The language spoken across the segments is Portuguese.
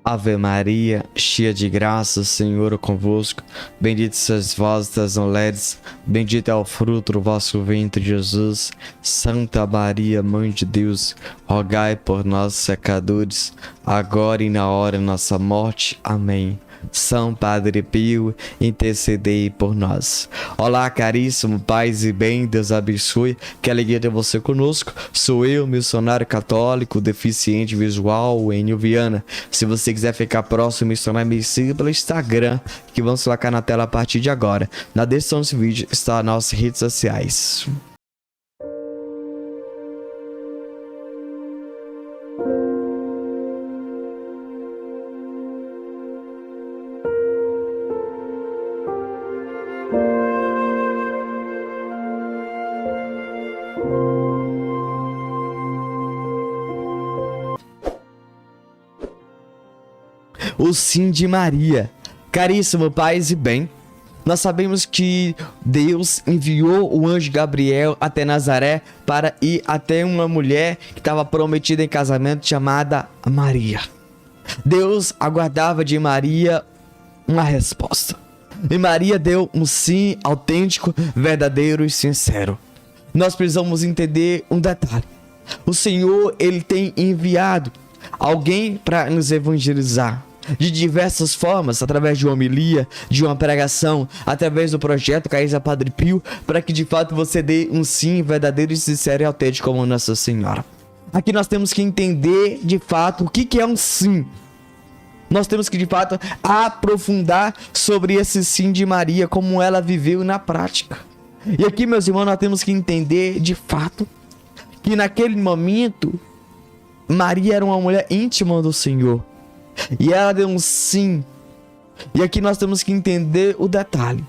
Ave Maria, cheia de graça, o Senhor é convosco. Bendita sois vós das mulheres, bendito é o fruto do vosso ventre, Jesus. Santa Maria, Mãe de Deus, rogai por nós, pecadores, agora e na hora de nossa morte. Amém. São Padre Pio, intercedei por nós. Olá, caríssimo, paz e bem, Deus abençoe. Que alegria ter você conosco. Sou eu, missionário católico, deficiente visual, Enio Viana. Se você quiser ficar próximo, missionário, me siga pelo Instagram, que vamos colocar na tela a partir de agora. Na descrição desse vídeo está as nossas redes sociais. O sim de Maria. Caríssimo paz e bem, nós sabemos que Deus enviou o anjo Gabriel até Nazaré para ir até uma mulher que estava prometida em casamento chamada Maria. Deus aguardava de Maria uma resposta. E Maria deu um sim autêntico, verdadeiro e sincero. Nós precisamos entender um detalhe. O Senhor, Ele tem enviado alguém para nos evangelizar. De diversas formas, através de uma homilia, de uma pregação, através do projeto Caísa Padre Pio, para que de fato você dê um sim verdadeiro e sincero e autêntico como Nossa Senhora. Aqui nós temos que entender de fato o que é um sim. Nós temos que de fato aprofundar sobre esse sim de Maria, como ela viveu na prática. E aqui, meus irmãos, nós temos que entender de fato que naquele momento Maria era uma mulher íntima do Senhor. E ela deu um sim. E aqui nós temos que entender o detalhe.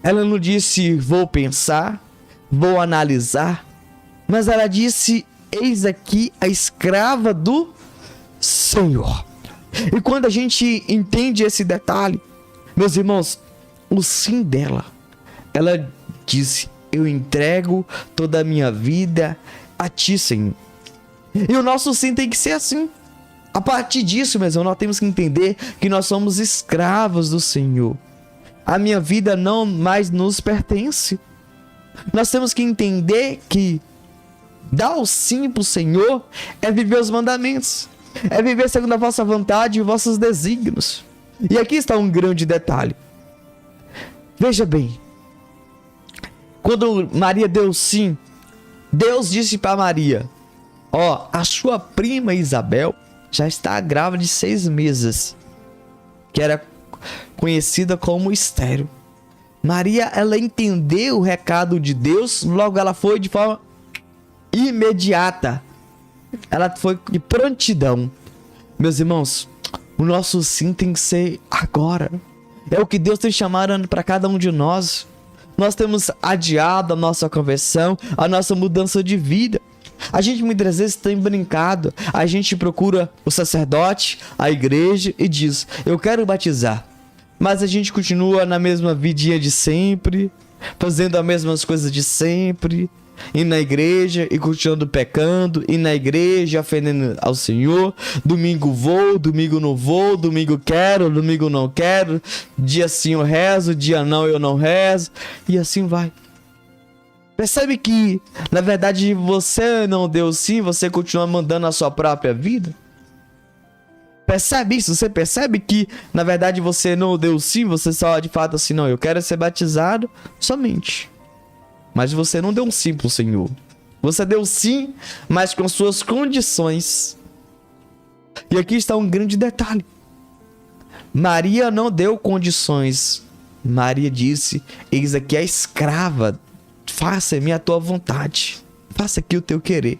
Ela não disse vou pensar, vou analisar, mas ela disse eis aqui a escrava do Senhor. E quando a gente entende esse detalhe, meus irmãos, o sim dela, ela disse eu entrego toda a minha vida a ti, Senhor. E o nosso sim tem que ser assim. A partir disso, meus irmãos, nós temos que entender que nós somos escravos do Senhor. A minha vida não mais nos pertence. Nós temos que entender que dar o sim para o Senhor é viver os mandamentos. É viver segundo a vossa vontade e vossos desígnios. E aqui está um grande detalhe. Veja bem. Quando Maria deu sim, Deus disse para Maria: ó, a sua prima Isabel já está grávida de 6 meses, que era conhecida como estéril. Maria, ela entendeu o recado de Deus, logo ela foi de forma imediata. Ela foi de prontidão. Meus irmãos, o nosso sim tem que ser agora. É o que Deus tem chamado para cada um de nós. Nós temos adiado a nossa conversão, a nossa mudança de vida. A gente muitas vezes tem brincado, a gente procura o sacerdote, a igreja e diz, eu quero batizar. Mas a gente continua na mesma vidinha de sempre, fazendo as mesmas coisas de sempre, indo na igreja e continuando pecando, indo na igreja ofendendo ao Senhor, domingo vou, domingo não vou, domingo quero, domingo não quero, dia sim eu rezo, dia não eu não rezo, e assim vai. Percebe que, na verdade, você não deu sim, você continua mandando a sua própria vida? Percebe isso? Você percebe que, na verdade, você não deu sim, você só de fato assim, não, eu quero ser batizado somente. Mas você não deu um sim pro Senhor. Você deu sim, mas com suas condições. E aqui está um grande detalhe. Maria não deu condições. Maria disse, eis aqui a escrava. Faça-me a tua vontade. Faça aqui o teu querer.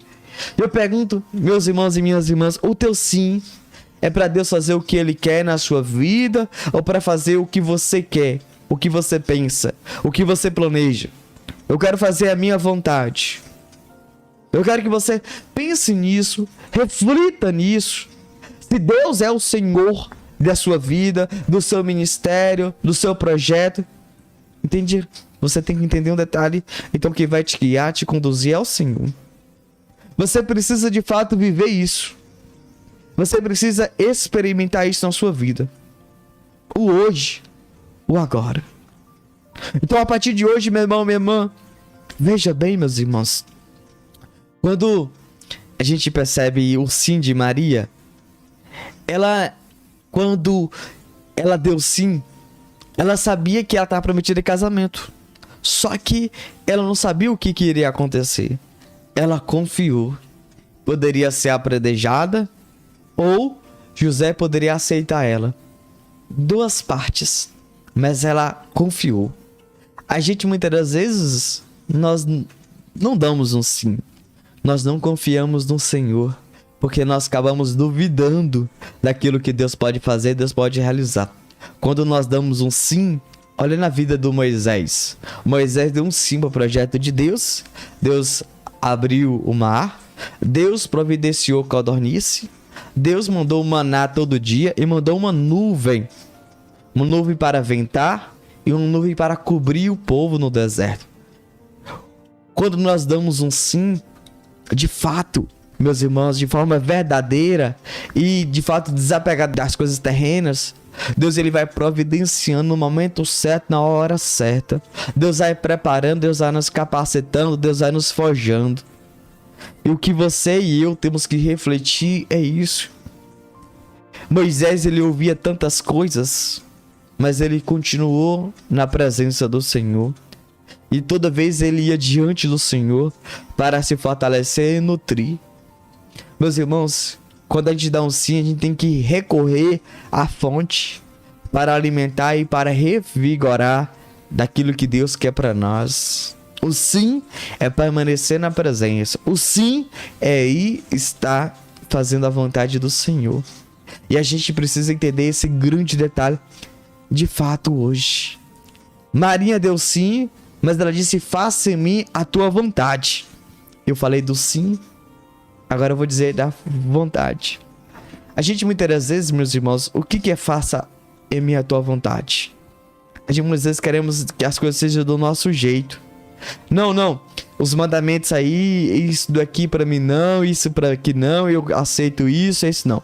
Eu pergunto, meus irmãos e minhas irmãs, o teu sim é para Deus fazer o que Ele quer na sua vida ou para fazer o que você quer, o que você pensa, o que você planeja? Eu quero fazer a minha vontade. Eu quero que você pense nisso, reflita nisso. Se Deus é o Senhor da sua vida, do seu ministério, do seu projeto, entende? Você tem que entender um detalhe. Então quem vai te guiar, te conduzir é o Senhor. Você precisa de fato viver isso. Você precisa experimentar isso na sua vida. O hoje, o agora. Então, a partir de hoje, meu irmão, minha irmã, veja bem, meus irmãos. Quando a gente percebe o sim de Maria, quando ela deu sim, ela sabia que ela estava prometida em casamento. Só que ela não sabia o que iria acontecer. Ela confiou. Poderia ser apredejada ou José poderia aceitar ela. Duas partes. Mas ela confiou. A gente muitas das vezes, nós não damos um sim. Nós não confiamos no Senhor. Porque nós acabamos duvidando daquilo que Deus pode fazer, Deus pode realizar. Quando nós damos um sim, olha na vida do Moisés. Moisés deu um sim para o projeto de Deus. Deus abriu o mar. Deus providenciou codornice. Deus mandou maná todo dia e mandou uma nuvem. Uma nuvem para ventar e uma nuvem para cobrir o povo no deserto. Quando nós damos um sim, de fato, meus irmãos, de forma verdadeira e de fato desapegado das coisas terrenas, Deus ele vai providenciando no momento certo, na hora certa. Deus vai preparando, Deus vai nos capacitando, Deus vai nos forjando. E o que você e eu temos que refletir é isso. Moisés ele ouvia tantas coisas, mas ele continuou na presença do Senhor. E toda vez ele ia diante do Senhor para se fortalecer e nutrir. Meus irmãos, quando a gente dá um sim, a gente tem que recorrer à fonte para alimentar e para revigorar daquilo que Deus quer para nós. O sim é permanecer na presença. O sim é ir estar fazendo a vontade do Senhor. E a gente precisa entender esse grande detalhe de fato hoje. Maria deu sim, mas ela disse: faça em mim a tua vontade. Eu falei do sim, agora eu vou dizer da vontade. A gente muitas das vezes, meus irmãos, o que é faça em mim a tua vontade? A gente muitas vezes queremos que as coisas sejam do nosso jeito. Não, os mandamentos aí, isso daqui pra mim não, isso pra aqui não, eu aceito isso, isso não.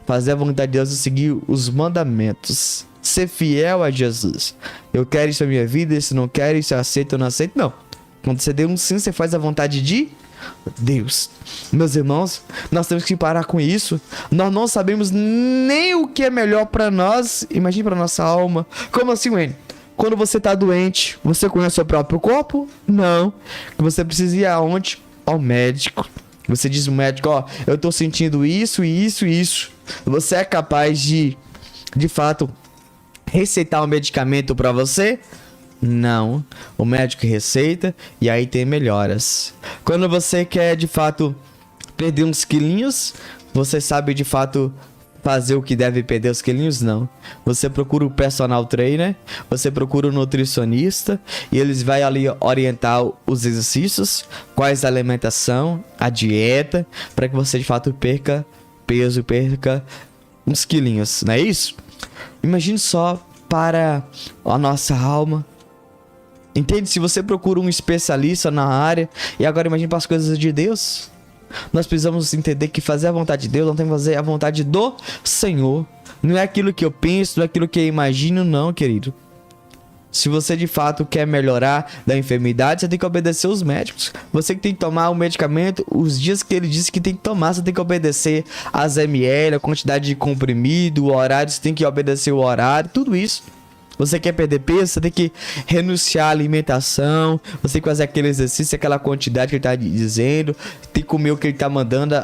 Fazer a vontade de Deus é seguir os mandamentos. Ser fiel a Jesus. Eu quero isso na minha vida, isso não quero, isso eu aceito ou não aceito, não. Quando você deu um sim, você faz a vontade de Deus. Meus irmãos, nós temos que parar com isso. Nós não sabemos nem o que é melhor pra nós. Imagine pra nossa alma. Como assim, Wayne? Quando você tá doente, você conhece o seu próprio corpo? Não. Você precisa ir aonde? Ao médico. Você diz ao médico: ó, eu tô sentindo isso, isso e isso. Você é capaz de fato, receitar um medicamento pra você? Não. O médico receita e aí tem melhoras. Quando você quer de fato perder uns quilinhos, você sabe de fato fazer o que deve perder os quilinhos? Não. Você procura o personal trainer, você procura o nutricionista e eles vão ali orientar os exercícios, quais a alimentação, a dieta, para que você de fato perca peso, perca uns quilinhos, não é isso? Imagine só para a nossa alma. Entende? Se você procura um especialista na área, e agora imagine para as coisas de Deus. Nós precisamos entender que fazer a vontade de Deus, não tem que fazer a vontade do Senhor. Não é aquilo que eu penso, não é aquilo que eu imagino, não, querido. Se você de fato quer melhorar da enfermidade, você tem que obedecer os médicos. Você que tem que tomar o medicamento, os dias que ele disse que tem que tomar, você tem que obedecer as ml, a quantidade de comprimido, o horário, você tem que obedecer o horário, tudo isso. Você quer perder peso, você tem que renunciar à alimentação, você tem que fazer aquele exercício, aquela quantidade que ele está dizendo, tem que comer o que ele está mandando,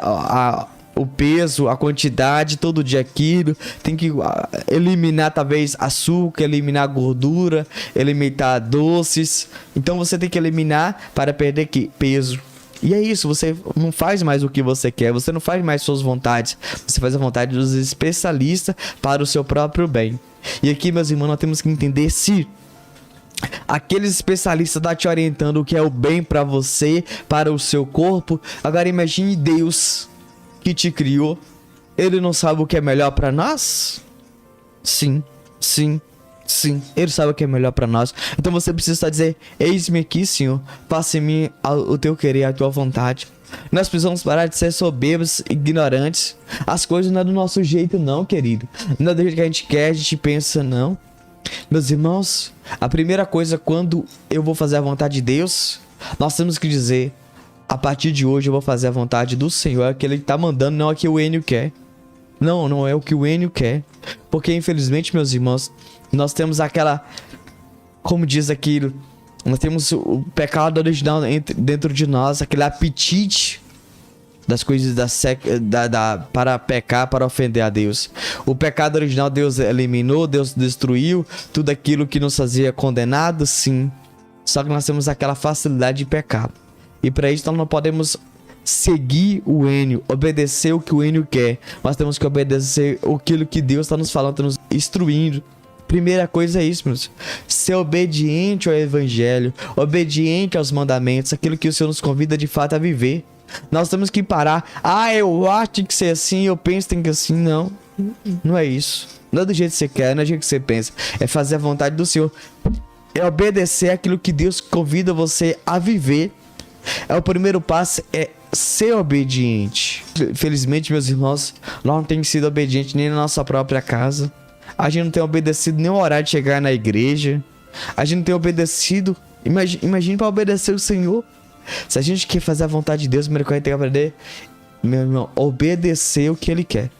o peso, a quantidade, todo dia aquilo, tem que eliminar talvez açúcar, eliminar gordura, eliminar doces. Então você tem que eliminar para perder peso. E é isso, você não faz mais o que você quer, você não faz mais suas vontades, você faz a vontade dos especialistas para o seu próprio bem. E aqui, meus irmãos, nós temos que entender se aqueles especialistas estão te orientando o que é o bem para você, para o seu corpo. Agora imagine Deus que te criou, ele não sabe o que é melhor para nós? Sim, Sim, Ele sabe o que é melhor para nós. Então você precisa só dizer: eis-me aqui, Senhor, faça em mim o teu querer, a tua vontade. Nós precisamos parar de ser soberbos, ignorantes. As coisas não é do nosso jeito não, querido. Não é do jeito que a gente quer, a gente pensa, não. Meus irmãos, a primeira coisa quando eu vou fazer a vontade de Deus, nós temos que dizer: a partir de hoje eu vou fazer a vontade do Senhor. É aquele que tá mandando, não é o que o Enio quer. Não, não é o que o Enio quer. Porque infelizmente, meus irmãos, nós temos aquela, como diz aquilo, nós temos o pecado original dentro de nós, aquele apetite das coisas para pecar, para ofender a Deus. O pecado original Deus eliminou, Deus destruiu tudo aquilo que nos fazia condenado, sim. Só que nós temos aquela facilidade de pecar. E para isso nós não podemos seguir o Enio, obedecer o que o Enio quer. Nós temos que obedecer aquilo que Deus está nos falando, está nos instruindo. Primeira coisa é isso, meus. Ser obediente ao Evangelho, obediente aos mandamentos, aquilo que o Senhor nos convida de fato a viver. Nós temos que parar. Eu acho que tem que ser assim, eu penso que tem que ser assim. Não, não é isso. Não é do jeito que você quer, não é do jeito que você pensa. É fazer a vontade do Senhor. É obedecer aquilo que Deus convida você a viver. O primeiro passo é ser obediente. Felizmente, meus irmãos, nós não temos sido obedientes nem na nossa própria casa. A gente não tem obedecido nem o horário de chegar na igreja. A gente não tem obedecido. Imagine para obedecer o Senhor. Se a gente quer fazer a vontade de Deus, a primeira coisa que a gente tem que aprender, meu irmão, obedecer o que Ele quer.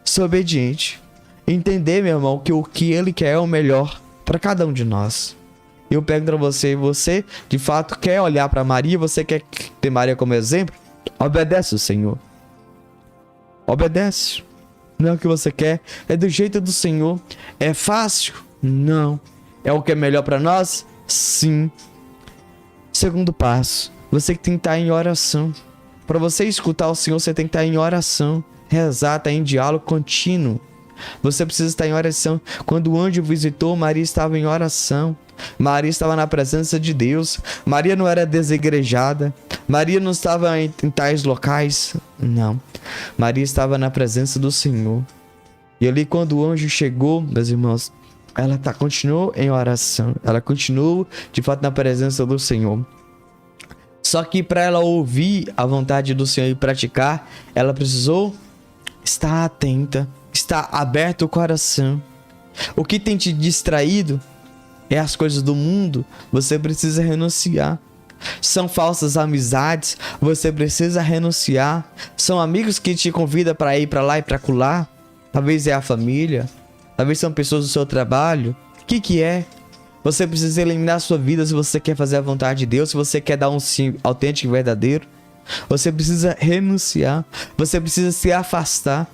Ser obediente. Entender, meu irmão, que o que Ele quer é o melhor para cada um de nós. Eu pergunto para você de fato quer olhar para Maria? Você quer ter Maria como exemplo? Obedece o Senhor. Obedece. Não é o que você quer, é do jeito do Senhor. É fácil? Não. É o que é melhor para nós? Sim. Segundo passo, você que tem que estar em oração. Para você escutar o Senhor, você tem que estar em oração. Rezar, estar em diálogo contínuo. Você precisa estar em oração. Quando o anjo visitou, Maria estava em oração. Maria estava na presença de Deus. Maria não era desigrejada. Maria não estava em tais locais. Não. Maria estava na presença do Senhor. E ali quando o anjo chegou, meus irmãos, ela continuou em oração. Ela continuou de fato na presença do Senhor. Só que para ela ouvir a vontade do Senhor e praticar, ela precisou estar atenta, estar aberto o coração. O que tem te distraído é as coisas do mundo. Você precisa renunciar. São falsas amizades, você precisa renunciar. São amigos que te convidam para ir para lá e para acolá. Talvez é a família, talvez são pessoas do seu trabalho. O que é? Você precisa eliminar a sua vida se você quer fazer a vontade de Deus, se você quer dar um sim autêntico e verdadeiro. Você precisa renunciar, você precisa se afastar.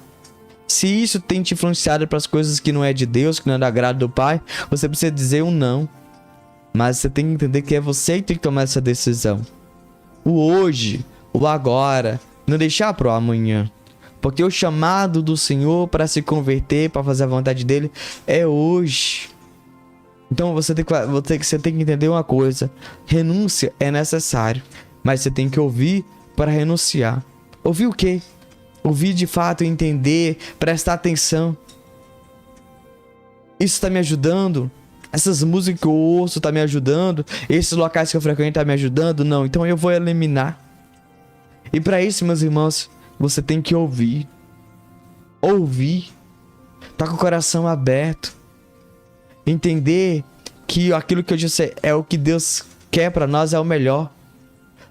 Se isso tem te influenciado para as coisas que não é de Deus, que não é do agrado do Pai, você precisa dizer um não. Mas você tem que entender que é você que tem que tomar essa decisão. O hoje, o agora, não deixar para o amanhã. Porque o chamado do Senhor para se converter, para fazer a vontade dele, é hoje. Então você tem que entender uma coisa. Renúncia é necessário, mas você tem que ouvir para renunciar. Ouvir o quê? Ouvir de fato, entender, prestar atenção. Isso está me ajudando? Essas músicas que eu ouço estão me ajudando? Esses locais que eu frequento estão me ajudando? Não, então eu vou eliminar. E para isso, meus irmãos, você tem que ouvir. Ouvir. Tá com o coração aberto. Entender que aquilo que eu disse é o que Deus quer para nós, é o melhor.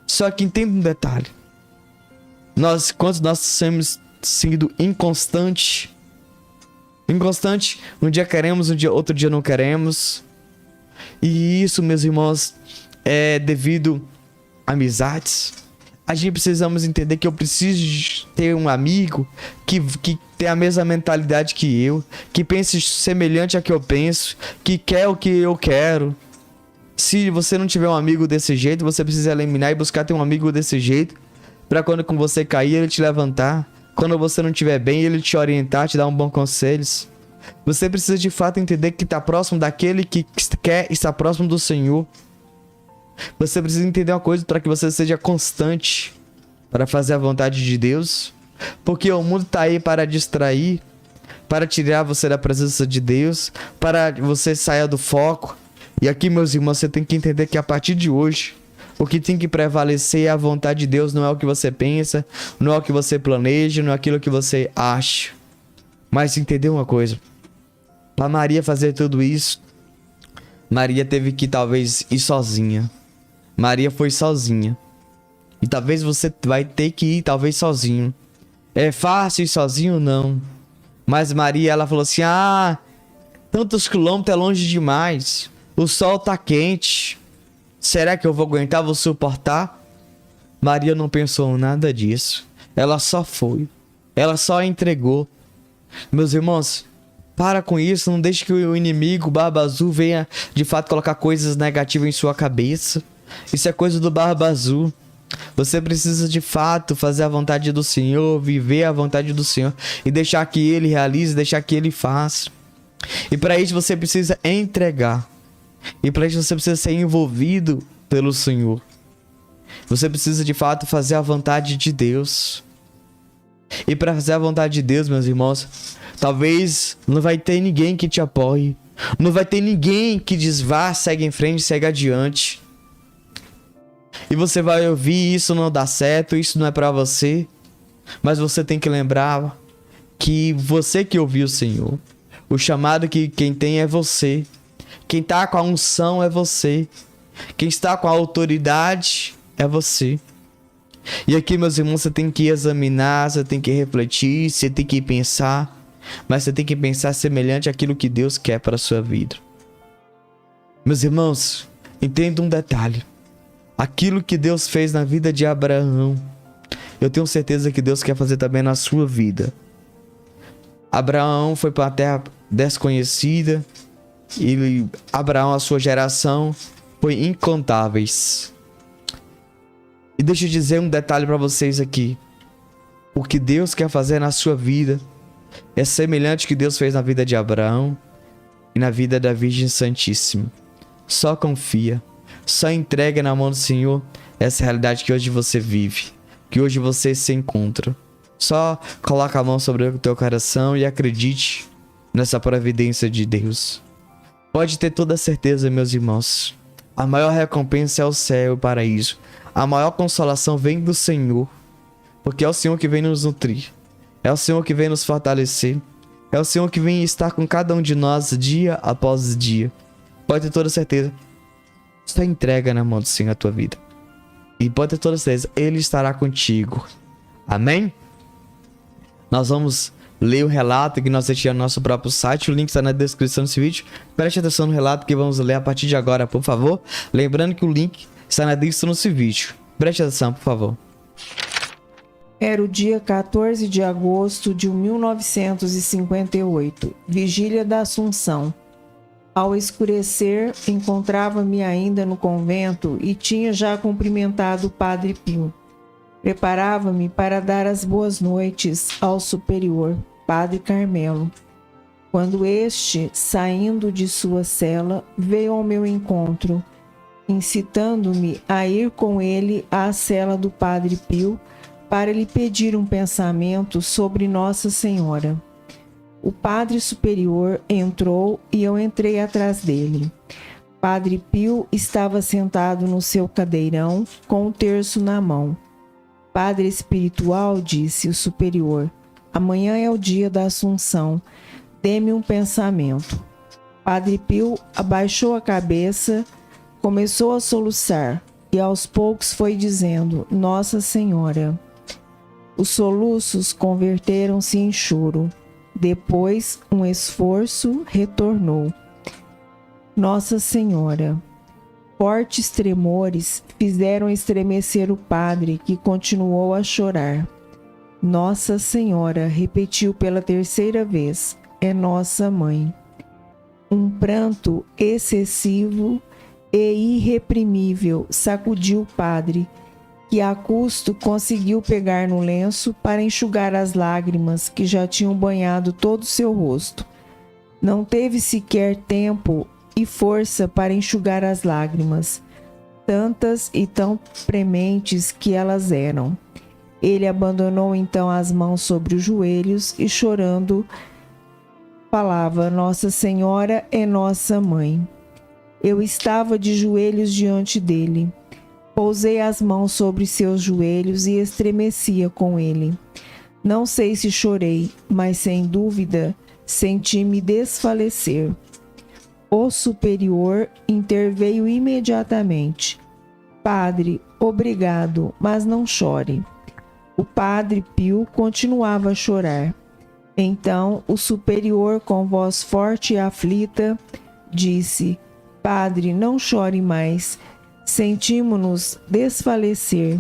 Só que entenda um detalhe. Quando nós temos sido inconstantes, um dia queremos, outro dia não queremos. E isso, meus irmãos, é devido a amizades. A gente precisamos entender que eu preciso ter um amigo que tem a mesma mentalidade que eu, que pense semelhante a que eu penso, que quer o que eu quero. Se você não tiver um amigo desse jeito, você precisa eliminar e buscar ter um amigo desse jeito, para quando com você cair, ele te levantar. Quando você não estiver bem, ele te orientar, te dar um bom conselhos. Você precisa de fato entender que está próximo daquele que quer estar próximo do Senhor. Você precisa entender uma coisa para que você seja constante para fazer a vontade de Deus. Porque o mundo está aí para distrair. para tirar você da presença de Deus, para você sair do foco. E aqui, meus irmãos, você tem que entender que a partir de hoje, o que tem que prevalecer é a vontade de Deus, não é o que você pensa, não é o que você planeja, não é aquilo que você acha. Mas entender uma coisa, para Maria fazer tudo isso, Maria teve que talvez ir sozinha. Maria foi sozinha. E talvez você vai ter que ir talvez sozinho. É fácil ir sozinho? Não. Mas Maria, ela falou assim, tantos quilômetros é longe demais. O sol tá quente. Será que eu vou aguentar, vou suportar? Maria não pensou nada disso. Ela só foi. Ela só entregou. Meus irmãos, para com isso. Não deixe que o inimigo, o Barba Azul, venha de fato colocar coisas negativas em sua cabeça. Isso é coisa do Barba Azul. Você precisa de fato fazer a vontade do Senhor, viver a vontade do Senhor e deixar que Ele realize, deixar que Ele faça. E para isso você precisa entregar. E para isso você precisa ser envolvido pelo Senhor. Você precisa de fato fazer a vontade de Deus. E para fazer a vontade de Deus, meus irmãos, talvez não vai ter ninguém que te apoie. Não vai ter ninguém que diz vá, segue em frente, segue adiante. E você vai ouvir, isso não dá certo, isso não é para você. Mas você tem que lembrar que você que ouviu o Senhor. O chamado que quem tem é você. Quem está com a unção é você. Quem está com a autoridade é você. E aqui, meus irmãos, você tem que examinar, você tem que refletir, você tem que pensar. Mas você tem que pensar semelhante àquilo que Deus quer para a sua vida. Meus irmãos, entenda um detalhe. Aquilo que Deus fez na vida de Abraão, eu tenho certeza que Deus quer fazer também na sua vida. Abraão foi para uma terra desconhecida. E Abraão, a sua geração, foi incontáveis. E deixa eu dizer um detalhe para vocês aqui. O que Deus quer fazer na sua vida é semelhante ao que Deus fez na vida de Abraão e na vida da Virgem Santíssima. Só confia. Só entrega na mão do Senhor essa realidade que hoje você vive. Que hoje você se encontra. Só coloca a mão sobre o teu coração e acredite nessa providência de Deus. Pode ter toda a certeza, meus irmãos. A maior recompensa é o céu e o paraíso. A maior consolação vem do Senhor. Porque é o Senhor que vem nos nutrir. É o Senhor que vem nos fortalecer. É o Senhor que vem estar com cada um de nós dia após dia. Pode ter toda a certeza. Só entrega na mão do Senhor a tua vida. E pode ter toda a certeza. Ele estará contigo. Amém? Nós vamos ler o relato que nós deixamos no nosso próprio site. O link está na descrição desse vídeo. Preste atenção no relato que vamos ler a partir de agora, por favor. Lembrando que o link está na descrição desse vídeo. Preste atenção, por favor. Era o dia 14 de agosto de 1958, vigília da Assunção. Ao escurecer, encontrava-me ainda no convento e tinha já cumprimentado o Padre Pio. Preparava-me para dar as boas noites ao superior, Padre Carmelo, quando este, saindo de sua cela, veio ao meu encontro, incitando-me a ir com ele à cela do Padre Pio para lhe pedir um pensamento sobre Nossa Senhora. O Padre Superior entrou e eu entrei atrás dele. Padre Pio estava sentado no seu cadeirão, com o terço na mão. Padre espiritual, disse o superior, amanhã é o dia da Assunção, dê-me um pensamento. Padre Pio abaixou a cabeça, começou a soluçar e aos poucos foi dizendo, Nossa Senhora. Os soluços converteram-se em choro. Depois, um esforço retornou. Nossa Senhora. Fortes tremores fizeram estremecer o padre, que continuou a chorar. Nossa Senhora, repetiu pela terceira vez, é nossa mãe. Um pranto excessivo e irreprimível sacudiu o padre, que a custo conseguiu pegar no lenço para enxugar as lágrimas que já tinham banhado todo o seu rosto. Não teve sequer tempo e força para enxugar as lágrimas, tantas e tão prementes que elas eram. Ele abandonou então as mãos sobre os joelhos e, chorando, falava: Nossa Senhora é nossa mãe. Eu estava de joelhos diante dele. Pousei as mãos sobre seus joelhos e estremecia com ele. Não sei se chorei, mas sem dúvida senti-me desfalecer. O superior interveio imediatamente. Padre, obrigado, mas não chore. O padre Pio continuava a chorar. Então o superior, com voz forte e aflita, disse: Padre, não chore mais. Sentimos-nos desfalecer.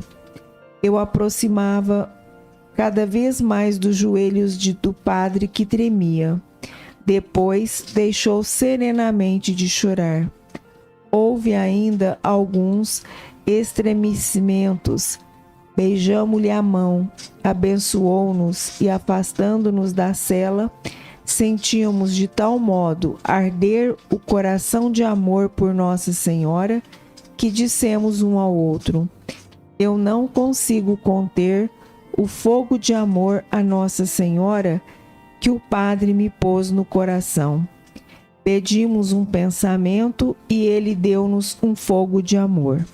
Eu aproximava cada vez mais dos joelhos do padre, que tremia. Depois deixou serenamente de chorar. Houve ainda alguns estremecimentos. Beijamo-lhe a mão, abençoou-nos e, afastando-nos da cela, sentíamos de tal modo arder o coração de amor por Nossa Senhora que dissemos um ao outro: eu não consigo conter o fogo de amor a Nossa Senhora que o Padre me pôs no coração. Pedimos um pensamento e ele deu-nos um fogo de amor.